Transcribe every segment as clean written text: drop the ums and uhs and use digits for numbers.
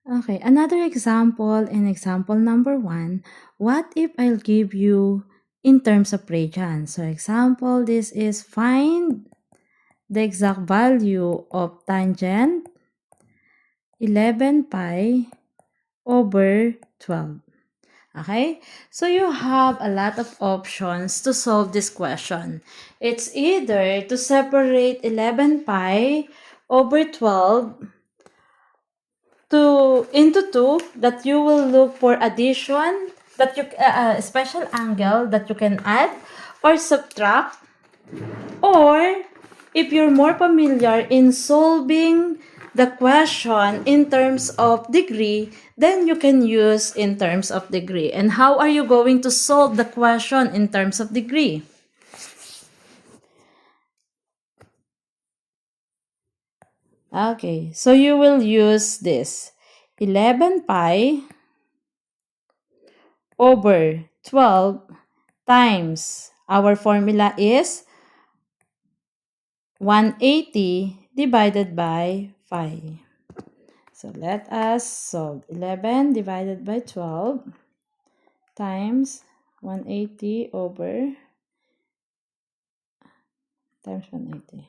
Okay, another example in example number 1. What if I'll give you in terms of radians? So example, this is find the exact value of tangent 11 pi over 12. Okay, so you have a lot of options to solve this question. It's either to separate 11 pi over 12 into 2, that you will look for addition, that you special angle that you can add or subtract, or if you're more familiar in solving the question in terms of degree, then you can use in terms of degree. And how are you going to solve the question in terms of degree? Okay, so you will use this 11 pi over 12 times, our formula is 180 divided by 5. So let us solve 11 divided by 12 times 180 over times 180.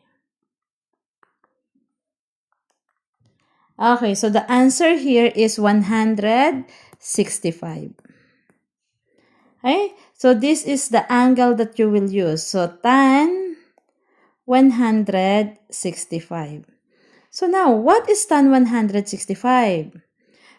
Okay, so the answer here is 165. Okay, so this is the angle that you will use. So tan 165. So now, what is tan 165?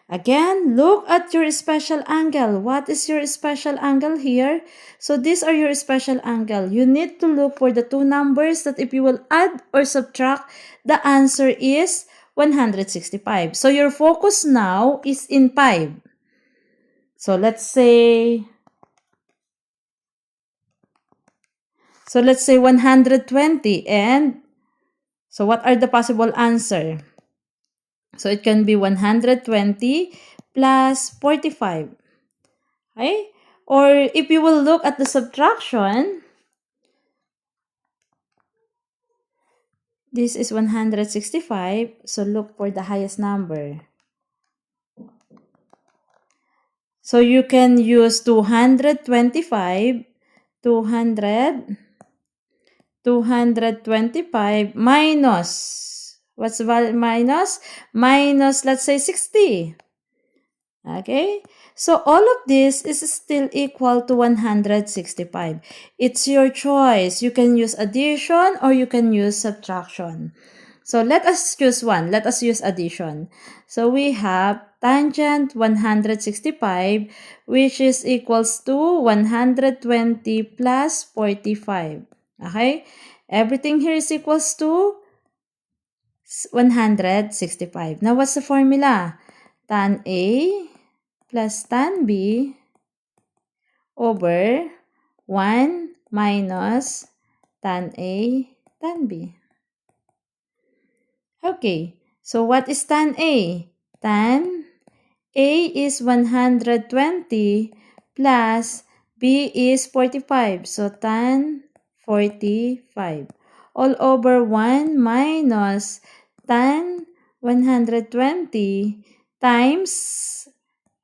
Again, look at your special angle. What is your special angle here? So these are your special angle. You need to look for the two numbers that if you will add or subtract, the answer is 165. So your focus now is in 5. So let's say 120, and so what are the possible answer? So it can be 120 plus 45. Okay? Or if you will look at the subtraction, this is 165. So look for the highest number. So you can use 225 minus, what's the minus? Minus, let's say, 60. Okay? So all of this is still equal to 165. It's your choice. You can use addition or you can use subtraction. So let us choose one. Let us use addition. So we have tangent 165, which is equals to 120 plus 45. Okay? Everything here is equals to 165. Now, what's the formula? Tan A plus tan B over 1 minus tan A tan B. Okay, so what is tan A? Tan A is 120 plus B is 45. So tan 45 all over 1 minus tan 120 times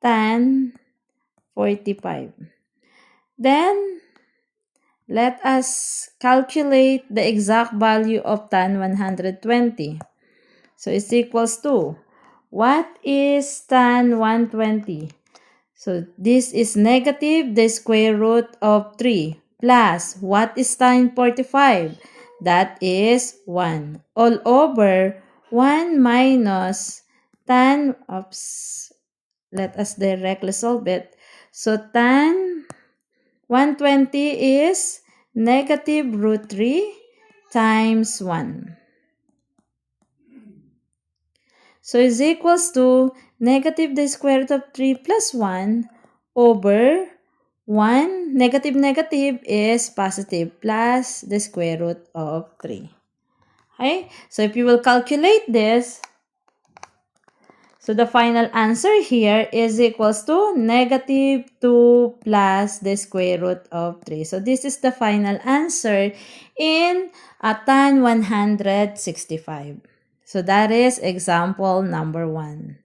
tan 45. Then, let us calculate the exact value of tan 120. So, it's equals to, what is tan 120? So, this is negative the square root of 3 plus, what is tan 45? That is 1 all over 1 minus tan, let us directly solve it. So, tan 120 is negative root 3 times 1. So, is equals to negative the square root of 3 plus 1 over 1. Negative negative is positive plus the square root of 3. Okay? So, if you will calculate this, so the final answer here is equals to negative 2 plus the square root of 3. So this is the final answer in tan 165. So that is example number 1.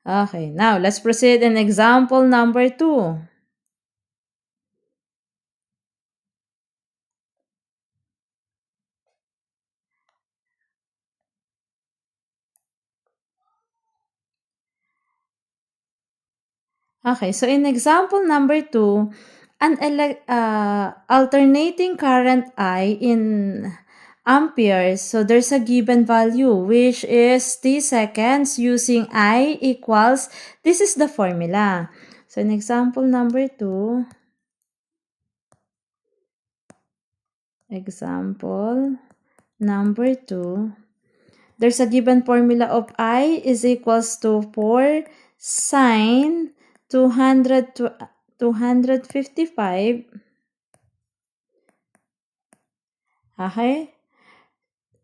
Okay, now let's proceed in example number 2. Okay, so in example number 2, an alternating current I in amperes. So there's a given value which is t seconds using I equals, this is the formula. So in example number 2, there's a given formula of I is equals to 4 sine 255. Okay?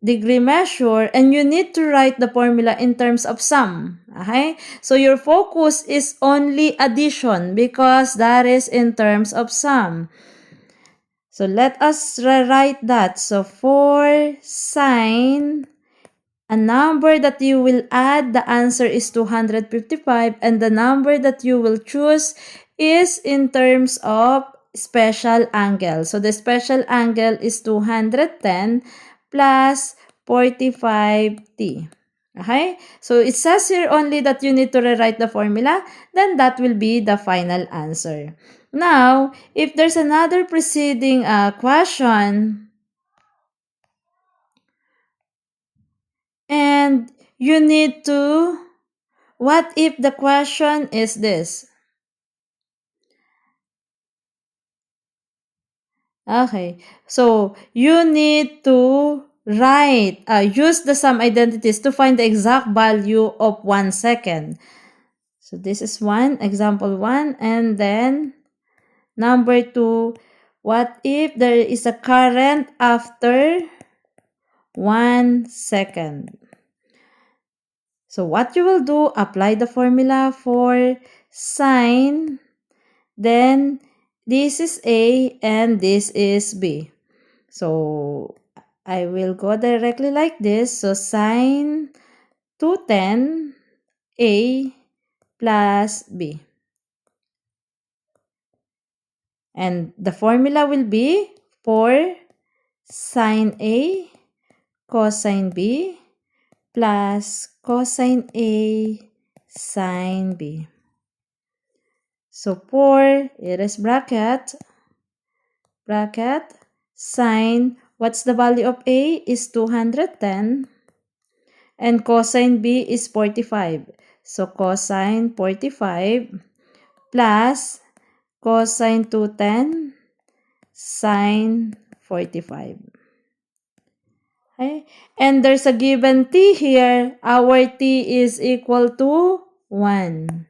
Degree measure, and you need to write the formula in terms of sum. Okay? So your focus is only addition because that is in terms of sum. So let us rewrite that. So 4 sine, a number that you will add, the answer is 255, and the number that you will choose is in terms of special angle. So the special angle is 210 plus 45t. Okay? So it says here only that you need to rewrite the formula, then that will be the final answer. Now, if there's another preceding question, and you need to, what if the question is this? Okay, so you need to write, use the sum identities to find the exact value of 1 second. So this is example 1, and then number 2, what if there is a current after 1 second? So what you will do, apply the formula for sine, then this is A and this is B. So I will go directly like this. So sine 210 A plus B. And the formula will be 4 sine A cosine B plus cosine A sine B. So 4, it is bracket, sine, what's the value of A is 210, and cosine B is 45. So cosine 45 plus cosine 210 sine 45. Okay? And there's a given t here. Our t is equal to 1.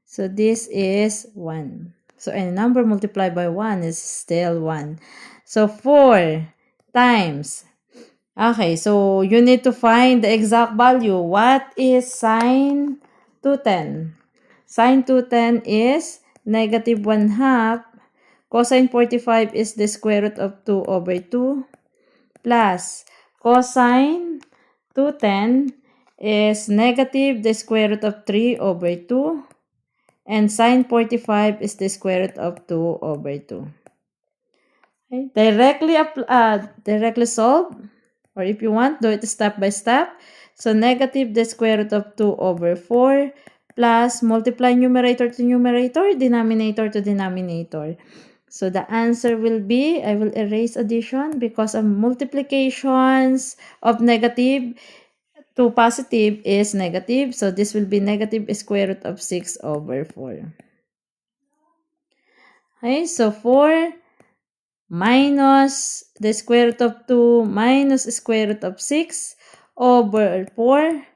So this is 1. So any number multiplied by 1 is still 1. So 4 times. Okay, so you need to find the exact value. What is sine 210? Sine 210 is negative 1/2. Cosine 45 is the square root of 2 over 2. Plus cosine 210 is negative the square root of 3 over 2. And sine 45 is the square root of 2 over 2. Okay? Directly solve, or if you want, do it step by step. So negative the square root of 2 over 4 plus multiply numerator to numerator, denominator to denominator. So the answer will be, I will erase addition because of multiplications of negative to positive is negative. So this will be negative square root of 6 over 4. Okay, so 4 minus the square root of 2 minus square root of 6 over 4.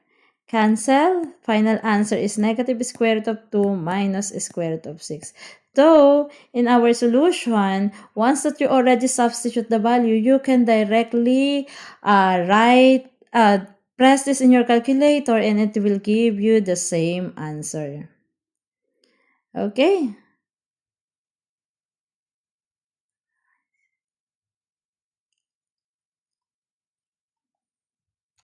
Cancel. Final answer is negative square root of 2 minus square root of 6. Though, in our solution, once that you already substitute the value, you can directly press this in your calculator and it will give you the same answer. Okay.